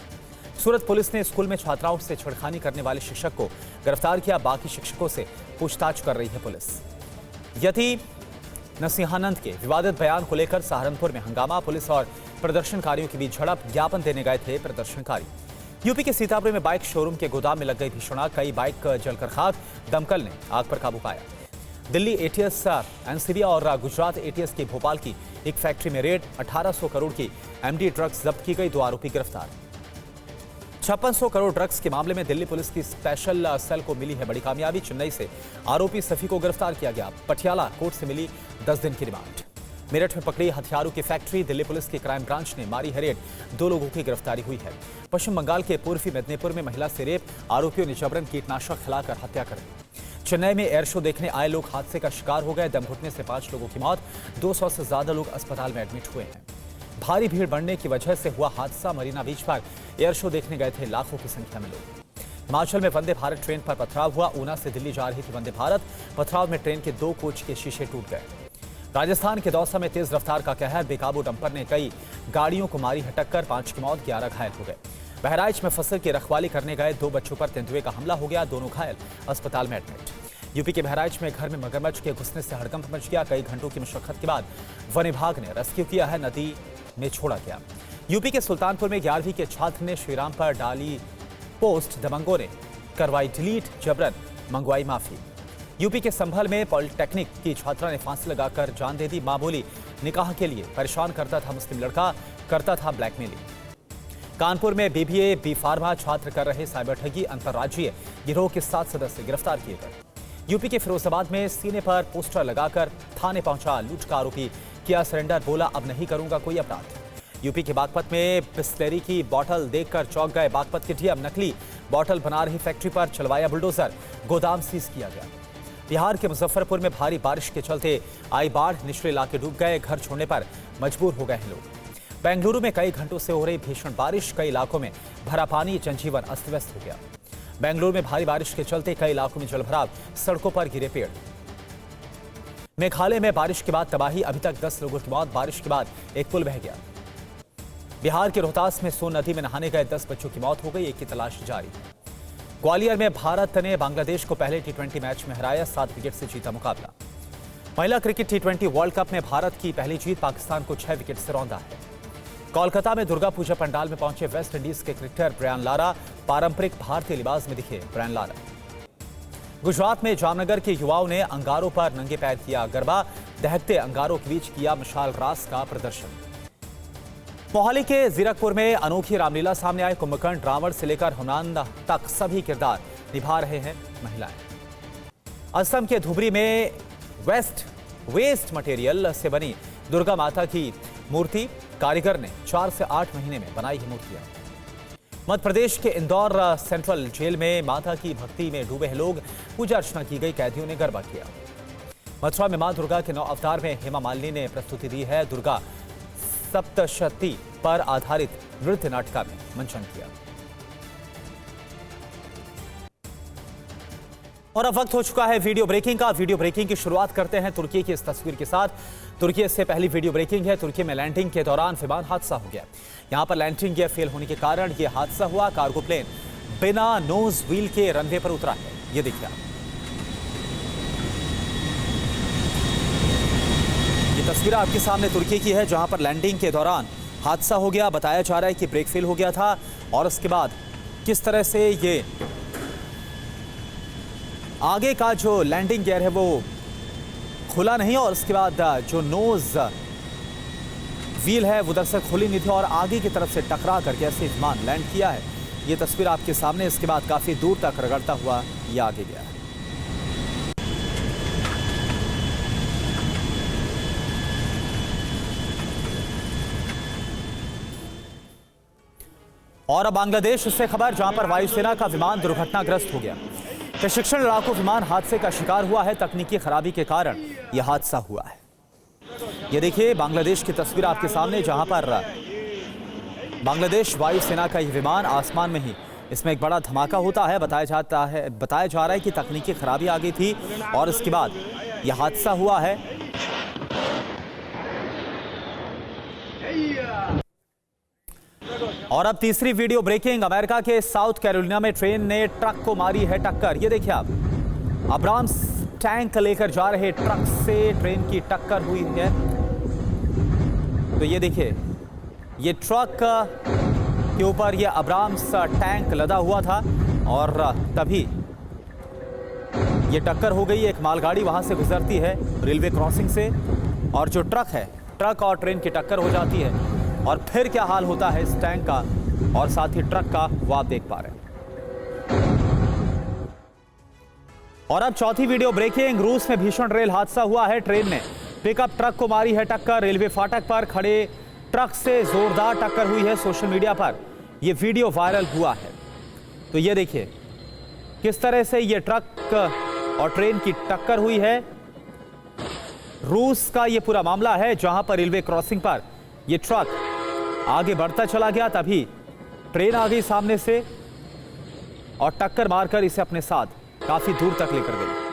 सूरत पुलिस ने स्कूल में छात्राओं से छेड़खानी करने वाले शिक्षक को गिरफ्तार किया। बाकी शिक्षकों से पूछताछ कर रही है पुलिस। यति नसीहानंद के विवादित बयान को लेकर सहारनपुर में हंगामा। पुलिस और प्रदर्शनकारियों के बीच झड़प। ज्ञापन देने गए थे प्रदर्शनकारी। यूपी के सीतापुर में बाइक शोरूम के गोदाम में लग गई भीषण आग। कई बाइक जलकर खाक। दमकल ने आग पर काबू पाया। दिल्ली एटीएस, एनसीबी और गुजरात एटीएस की भोपाल की एक फैक्ट्री में रेड। 1800 करोड़ की एमडी ड्रग्स जब्त की गई। 2 आरोपी गिरफ्तार। 5600 करोड़ ड्रग्स के मामले में दिल्ली पुलिस की स्पेशल सेल को मिली है बड़ी कामयाबी। चेन्नई से आरोपी सफी को गिरफ्तार किया गया। पटियाला कोर्ट से मिली 10 दिन की रिमांड। मेरठ में पकड़ी हथियारों की फैक्ट्री। दिल्ली पुलिस की क्राइम ब्रांच ने मारी है रेड। 2 लोगों की गिरफ्तारी हुई है। पश्चिम बंगाल के पूर्वी मेदिनीपुर में महिला से रेप, आरोपियों ने जबरन कीटनाशक खिलाकर हत्या कर दी। चेन्नई में एयर शो देखने आए लोग हादसे का शिकार हो गए। दम घुटने से 5 लोगों की मौत। 200 से ज्यादा लोग अस्पताल में एडमिट हुए हैं। भारी भीड़ बढ़ने की वजह से हुआ हादसा। मरीना बीच पर एयर शो देखने गए थे लाखों की संख्या में लोग। हिमाचल में वंदे भारत ट्रेन पर पथराव हुआ। ऊना से दिल्ली जा रही थी वंदे भारत। पथराव में ट्रेन के 2 कोच के शीशे टूट गए। राजस्थान के दौसा में तेज रफ्तार का कहर। बेकाबू डंपर ने कई गाड़ियों को मारी है टक्कर। 5 की मौत, 11 घायल हो गए। बहराइच में फसल की रखवाली करने गए 2 बच्चों पर तेंदुए का हमला हो गया। दोनों घायल, अस्पताल में एडमिट। यूपी के बहराइच में घर में मगरमच्छ के घुसने से हड़कंप मच गया। कई घंटों की मशक्कत के बाद वन विभाग ने रेस्क्यू किया है, नदी में छोड़ा गया। यूपी के सुल्तानपुर में 11वीं के छात्र ने श्रीराम पर डाली पोस्ट। दबंगों ने करवाई डिलीट, जबरन मंगवाई माफी। यूपी के संभल में पॉलिटेक्निक की छात्रा ने फांसी लगाकर जान दे दी। मां बोली, निकाह के लिए परेशान करता था मुस्लिम लड़का, करता था ब्लैकमेलिंग। कानपुर में बीबीए बी फार्मा छात्र कर रहे साइबर ठगी। अंतर्राज्यीय गिरोह के 7 सदस्य गिरफ्तार किए गए। यूपी के फिरोजाबाद में सीने पर पोस्टर लगाकर थाने पहुंचा लूट का आरोपी, किया सरेंडर, बोला अब नहीं करूंगा कोई अपराध। यूपी के बागपत में बिस्लेरी की बोतल देखकर चौंक गए बागपत के डीएम। नकली बोतल बना रही फैक्ट्री पर चलवाया बुलडोजर, गोदाम सीज किया गया। बिहार के मुजफ्फरपुर में भारी बारिश के चलते आई बाढ़, निचले इलाके डूब गए। घर छोड़ने पर मजबूर हो गए हैं लोग। बेंगलुरु में कई घंटों से हो रही भीषण बारिश, कई इलाकों में भरा पानी, जनजीवन अस्त व्यस्त हो गया। बेंगलुरु में भारी बारिश के चलते कई इलाकों में जलभराव, सड़कों पर गिरे पेड़। मेघालय में बारिश के बाद तबाही, अभी तक 10 लोगों की मौत। बारिश के बाद एक पुल बह गया। बिहार के रोहतास में सोन नदी में नहाने गए 10 बच्चों की मौत हो गई, एक की तलाश जारी। ग्वालियर में भारत ने बांग्लादेश को पहले T20 मैच में हराया, 7 विकेट से जीता मुकाबला। महिला क्रिकेट T20 वर्ल्ड कप में भारत की पहली जीत, पाकिस्तान को 6 विकेट से रौंदा है। कोलकाता में दुर्गा पूजा पंडाल में पहुंचे वेस्ट इंडीज के क्रिकेटर ब्रायन लारा। पारंपरिक भारतीय लिबास में दिखे ब्रायन लारा। गुजरात में जामनगर के युवाओं ने अंगारों पर नंगे पैर किया गरबा। दहकते अंगारों के बीच किया मशाल रास का प्रदर्शन। मोहाली के जीरकपुर में अनोखी रामलीला सामने आए। कुंभकर्ण, रावण से लेकर हनुमान तक सभी किरदार निभा रहे हैं महिलाएं। असम के धुबरी में वेस्ट मटेरियल से बनी दुर्गा माता की मूर्ति कारीगर ने 4 से 8 महीने में बनाई है मूर्तियां। मध्य प्रदेश के इंदौर सेंट्रल जेल में माता की भक्ति में डूबे हैं लोग। पूजा अर्चना की गई, कैदियों ने गरबा किया। मथुरा में मां दुर्गा के 9 अवतार में हेमा मालिनी ने प्रस्तुति दी है। दुर्गा सप्तशती पर आधारित नृत्य नाटिका में मंचन किया। और अब वक्त हो चुका है वीडियो ब्रेकिंग का। वीडियो ब्रेकिंग की शुरुआत करते हैं तुर्की की इस तस्वीर के साथ। तुर्की से पहली वीडियो ब्रेकिंग है। तुर्की में लैंडिंग के दौरान विमान हादसा हो गया। यहां पर लैंडिंग गियर फेल होने के कारण यह हादसा हुआ। कार्गो प्लेन बिना नोज व्हील के रनवे पर उतरा है। ये देखिए, ये तस्वीर आपके सामने तुर्की की है, जहां पर लैंडिंग के दौरान हादसा हो गया। बताया जा रहा है कि ब्रेक फेल हो गया था और उसके बाद किस तरह से ये आगे का जो लैंडिंग गियर है वो खुला नहीं और उसके बाद जो नोज व्हील है वो दरअसल खुली नहीं थी और आगे की तरफ से टकरा करके ऐसे विमान लैंड किया है। ये तस्वीर आपके सामने। इसके बाद काफी दूर तक रगड़ता हुआ ये आगे गया है। और अब बांग्लादेश से खबर, जहां पर वायुसेना का विमान दुर्घटनाग्रस्त हो गया। प्रशिक्षण लड़ाकू विमान हादसे का शिकार हुआ है। तकनीकी खराबी के कारण यह हादसा हुआ है। यह देखिए बांग्लादेश की तस्वीर आपके सामने, जहां पर बांग्लादेश वायुसेना का यह विमान आसमान में ही इसमें एक बड़ा धमाका होता है। बताया जा रहा है कि तकनीकी खराबी आ गई थी और इसके बाद यह हादसा हुआ है। और अब तीसरी वीडियो ब्रेकिंग। अमेरिका के साउथ कैरोलिना में ट्रेन ने ट्रक को मारी है टक्कर। ये देखिए आप, अब्राम्स टैंक लेकर जा रहे ट्रक से ट्रेन की टक्कर हुई है। तो ये देखिए, ये ट्रक के ऊपर ये अब्राम्स टैंक लदा हुआ था और तभी ये टक्कर हो गई। एक मालगाड़ी वहां से गुजरती है रेलवे क्रॉसिंग से और जो ट्रक है, ट्रक और ट्रेन की टक्कर हो जाती है और फिर क्या हाल होता है इस टैंक का और साथ ही ट्रक का वो आप देख पा रहे हैं। और अब चौथी वीडियो ब्रेकिंग। रूस में भीषण रेल हादसा हुआ है। ट्रेन ने पिकअप ट्रक को मारी है टक्कर। रेलवे फाटक पर खड़े ट्रक से जोरदार टक्कर हुई है। सोशल मीडिया पर यह वीडियो वायरल हुआ है। तो ये देखिए किस तरह से ये ट्रक और ट्रेन की टक्कर हुई है। रूस का ये पूरा मामला है, जहां पर रेलवे क्रॉसिंग पर यह ट्रक आगे बढ़ता चला गया, तभी ट्रेन आ गई सामने से और टक्कर मारकर इसे अपने साथ काफी दूर तक लेकर गई।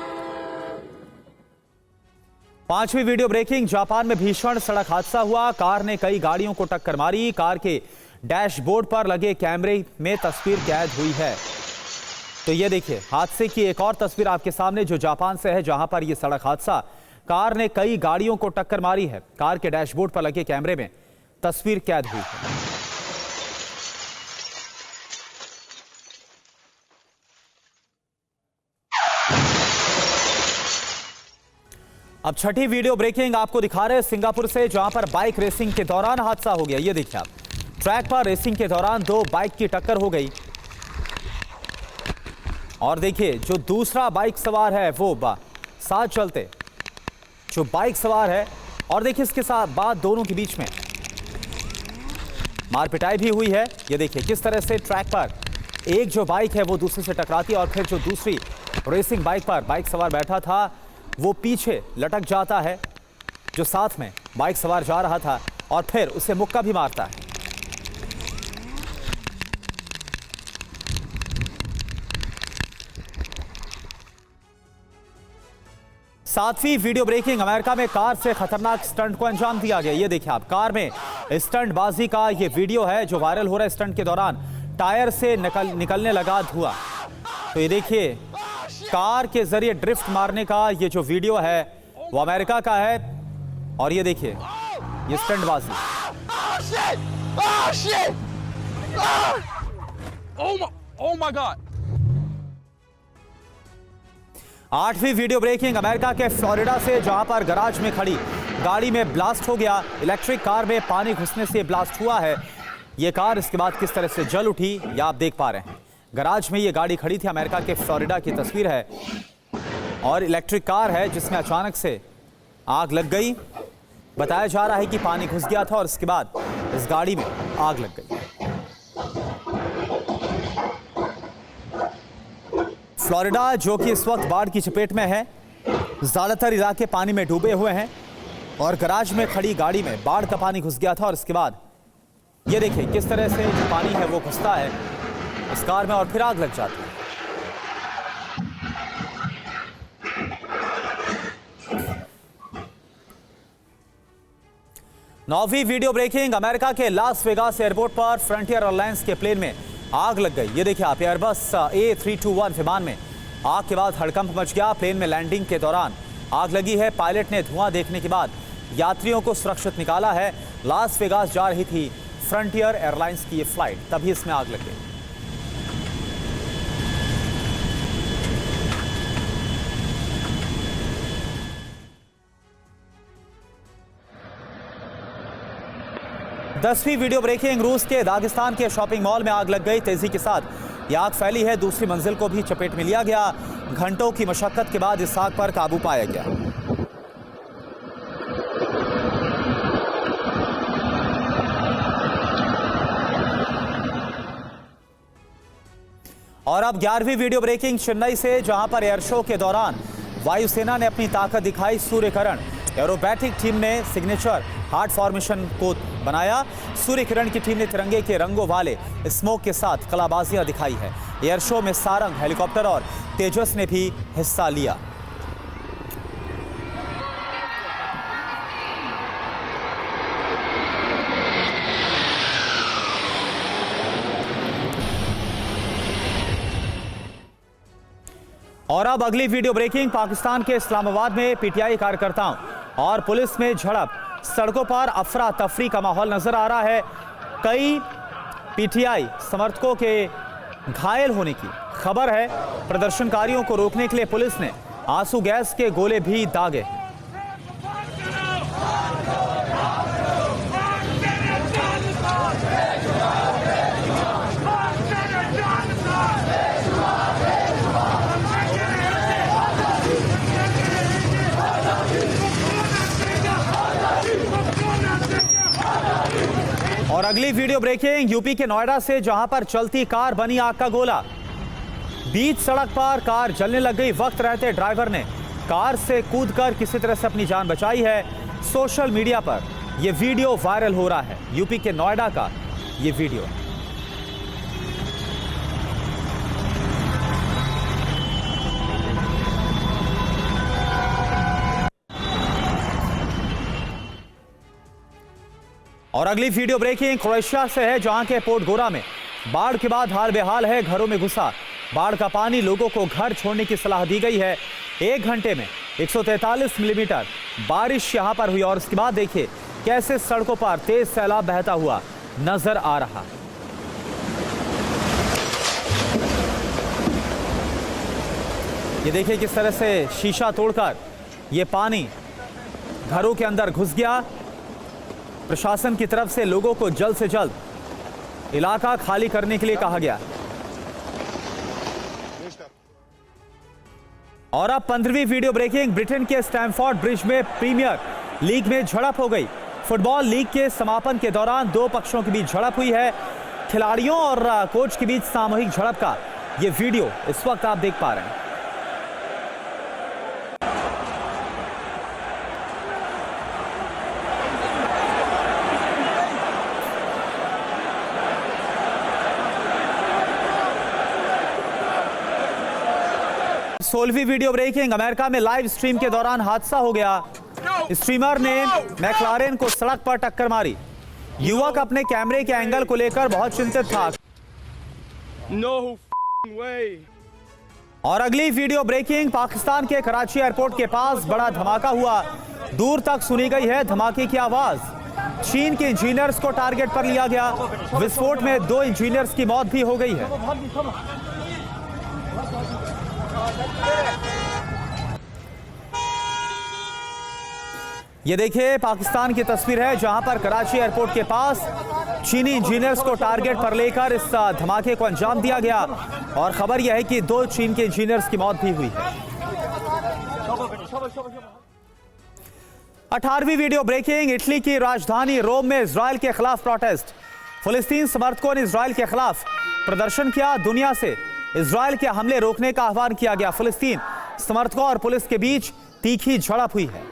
पांचवी वीडियो ब्रेकिंग। जापान में भीषण सड़क हादसा हुआ। कार ने कई गाड़ियों को टक्कर मारी। कार के डैशबोर्ड पर लगे कैमरे में तस्वीर कैद हुई है। तो ये देखिए हादसे की एक और तस्वीर आपके सामने, जो जापान से है, जहां पर यह सड़क हादसा कार ने कई गाड़ियों को टक्कर मारी है। कार के डैशबोर्ड पर लगे कैमरे में तस्वीर कैद हुई है। अब छठी वीडियो ब्रेकिंग आपको दिखा रहे हैं सिंगापुर से, जहां पर बाइक रेसिंग के दौरान हादसा हो गया। ये देखिए आप, ट्रैक पर रेसिंग के दौरान दो बाइक की टक्कर हो गई और देखिए जो दूसरा बाइक सवार है वो साथ चलते जो बाइक सवार है, और देखिए इसके साथ बाद दोनों के बीच में मारपिटाई भी हुई है। ये देखिए किस तरह से ट्रैक पर एक जो बाइक है वो दूसरे से टकराती है और फिर जो दूसरी रेसिंग बाइक पर बाइक सवार बैठा था वो पीछे लटक जाता है, जो साथ में बाइक सवार जा रहा था, और फिर उसे मुक्का भी मारता है। सातवीं वीडियो ब्रेकिंग। अमेरिका में कार से खतरनाक स्टंट को अंजाम दिया गया। ये देखिए आप, कार में स्टंटबाजी का ये वीडियो है जो वायरल हो रहा है। स्टंट के दौरान टायर से निकलने लगा धुआं। तो ये देखिए कार के जरिए ड्रिफ्ट मारने का ये जो वीडियो है वो अमेरिका का है, और ये देखिए ये स्टंटबाजी। Oh my God! आठवीं वीडियो ब्रेकिंग। अमेरिका के फ्लोरिडा से, जहां पर गैराज में खड़ी गाड़ी में ब्लास्ट हो गया। इलेक्ट्रिक कार में पानी घुसने से ब्लास्ट हुआ है। यह कार इसके बाद किस तरह से जल उठी ये आप देख पा रहे हैं। गैराज में ये गाड़ी खड़ी थी। अमेरिका के फ्लोरिडा की तस्वीर है और इलेक्ट्रिक कार है जिसमें अचानक से आग लग गई। बताया जा रहा है कि पानी घुस गया था और इसके बाद इस गाड़ी में आग लग गई। फ्लोरिडा जो कि इस वक्त बाढ़ की चपेट में है, ज्यादातर इलाके पानी में डूबे हुए हैं और गैराज में खड़ी गाड़ी में बाढ़ का पानी घुस गया था और इसके बाद ये देखिए किस तरह से जो पानी है वो घुसता है इस कार में और फिर आग लग जाती है। नौवीं वीडियो ब्रेकिंग। अमेरिका के लास वेगास एयरपोर्ट पर फ्रंटियर एयरलाइंस के प्लेन में आग लग गई। ये देखिए आप, एयरबस A321 विमान में आग के बाद हड़कंप मच गया। प्लेन में लैंडिंग के दौरान आग लगी है। पायलट ने धुआं देखने के बाद यात्रियों को सुरक्षित निकाला है। लास वेगास जा रही थी फ्रंटियर एयरलाइंस की ये फ्लाइट, तभी इसमें आग लग गई। दसवीं वीडियो ब्रेकिंग। रूस के दागिस्तान के शॉपिंग मॉल में आग लग गई। तेजी के साथ यह आग फैली है। दूसरी मंजिल को भी चपेट में लिया गया। घंटों की मशक्कत के बाद इस आग पर काबू पाया गया। और अब 11वीं वीडियो ब्रेकिंग चेन्नई से, जहां पर एयर शो के दौरान वायुसेना ने अपनी ताकत दिखाई। सूर्यकिरण एरोबैटिक टीम ने सिग्नेचर हार्ट फॉर्मेशन को बनाया। सूर्य किरण की टीम ने तिरंगे के रंगों वाले स्मोक के साथ कलाबाजियां दिखाई है। एयर शो में सारंग, हेलीकॉप्टर और तेजस ने भी हिस्सा लिया। और अब अगली वीडियो ब्रेकिंग। पाकिस्तान के इस्लामाबाद में पीटीआई कार्यकर्ताओं और पुलिस में झड़प। सड़कों पर अफरा तफरी का माहौल नजर आ रहा है। कई पीटीआई समर्थकों के घायल होने की खबर है। प्रदर्शनकारियों को रोकने के लिए पुलिस ने आंसू गैस के गोले भी दागे। और अगली वीडियो ब्रेकिंग यूपी के नोएडा से, जहां पर चलती कार बनी आग का गोला। बीच सड़क पर कार जलने लग गई। वक्त रहते ड्राइवर ने कार से कूदकर किसी तरह से अपनी जान बचाई है। सोशल मीडिया पर यह वीडियो वायरल हो रहा है। यूपी के नोएडा का यह वीडियो। और अगली वीडियो ब्रेकिंग क्रोएशिया से है, जहां के पोर्ट गोरा में बाढ़ के बाद हाल बेहाल है। घरों में घुसा बाढ़ का पानी, लोगों को घर छोड़ने की सलाह दी गई है। 1 घंटे में 143 मिलीमीटर बारिश यहां पर हुई। और उसके बाद देखिए कैसे सड़कों पर तेज सैलाब बहता हुआ नजर आ रहा। ये देखिए किस तरह से शीशा तोड़कर ये पानी घरों के अंदर घुस गया। प्रशासन की तरफ से लोगों को जल्द से जल्द इलाका खाली करने के लिए कहा गया। और अब 15वीं वीडियो ब्रेकिंग, ब्रिटेन के स्टैमफोर्ड ब्रिज में प्रीमियर लीग में झड़प हो गई। फुटबॉल लीग के समापन के दौरान 2 पक्षों के बीच झड़प हुई है। खिलाड़ियों और कोच के बीच सामूहिक झड़प का यह वीडियो इस वक्त आप देख पा रहे हैं। सोलहवीं वीडियो ब्रेकिंग, अमेरिका में लाइव स्ट्रीम के दौरान हादसा हो गया। स्ट्रीमर ने मैक्लारेन को सड़क पर टक्कर मारी। युवक अपने कैमरे के एंगल को लेकर बहुत चिंतित था। No way. और अगली वीडियो ब्रेकिंग, पाकिस्तान के कराची एयरपोर्ट के पास बड़ा धमाका हुआ। दूर तक सुनी गई है धमाके की आवाज। चीन के इंजीनियर्स को टारगेट पर लिया गया। विस्फोट में 2 इंजीनियर्स की मौत भी हो गई है। ये देखिए पाकिस्तान की तस्वीर है, जहां पर कराची एयरपोर्ट के पास चीनी इंजीनियर्स को टारगेट पर लेकर इस धमाके को अंजाम दिया गया। और खबर यह है कि 2 चीन के इंजीनियर्स की मौत भी हुई है। 18वीं वीडियो ब्रेकिंग, इटली की राजधानी रोम में इजराइल के खिलाफ प्रोटेस्ट। फिलिस्तीन समर्थकों ने इजराइल के खिलाफ प्रदर्शन किया। दुनिया से इजराइल के हमले रोकने का आह्वान किया गया। फिलिस्तीन समर्थकों और पुलिस के बीच तीखी झड़प हुई है।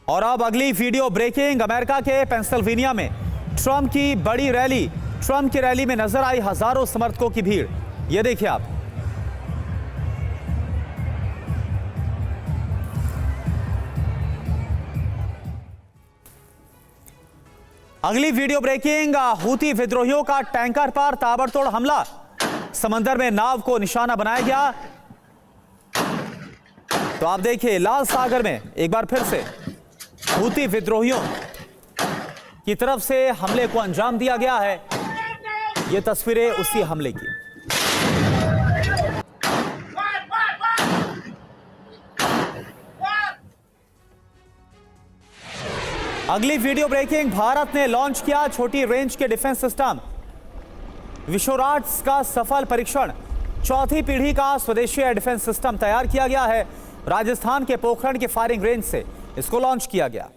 और अब अगली वीडियो ब्रेकिंग, अमेरिका के पेंसिल्वेनिया में ट्रंप की बड़ी रैली। ट्रंप की रैली में नजर आई हजारों समर्थकों की भीड़। यह देखिए आप। अगली वीडियो ब्रेकिंग, हूती विद्रोहियों का टैंकर पर ताबड़तोड़ हमला। समंदर में नाव को निशाना बनाया गया। तो आप देखिए लाल सागर में एक बार फिर से हूती विद्रोहियों की तरफ से हमले को अंजाम दिया गया है। ये तस्वीरें उसी हमले की। अगली वीडियो ब्रेकिंग, भारत ने लॉन्च किया छोटी रेंज के डिफेंस सिस्टम। विश्वराट्स का सफल परीक्षण। 4थी पीढ़ी का स्वदेशी एयर डिफेंस सिस्टम तैयार किया गया है। राजस्थान के पोखरण के फायरिंग रेंज से इसको लॉन्च किया गया।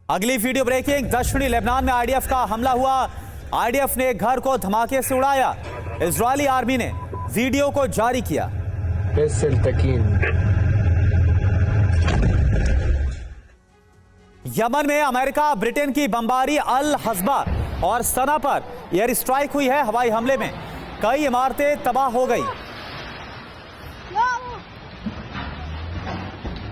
अगली वीडियो ब्रेकिंग, दक्षिणी लेबनान में आईडीएफ का हमला हुआ। आईडीएफ ने एक घर को धमाके से उड़ाया। इजरायली आर्मी ने वीडियो को जारी किया। यमन में अमेरिका ब्रिटेन की बमबारी, अल हज़बा और सना पर एयर स्ट्राइक हुई है। हवाई हमले में कई इमारतें तबाह हो गई।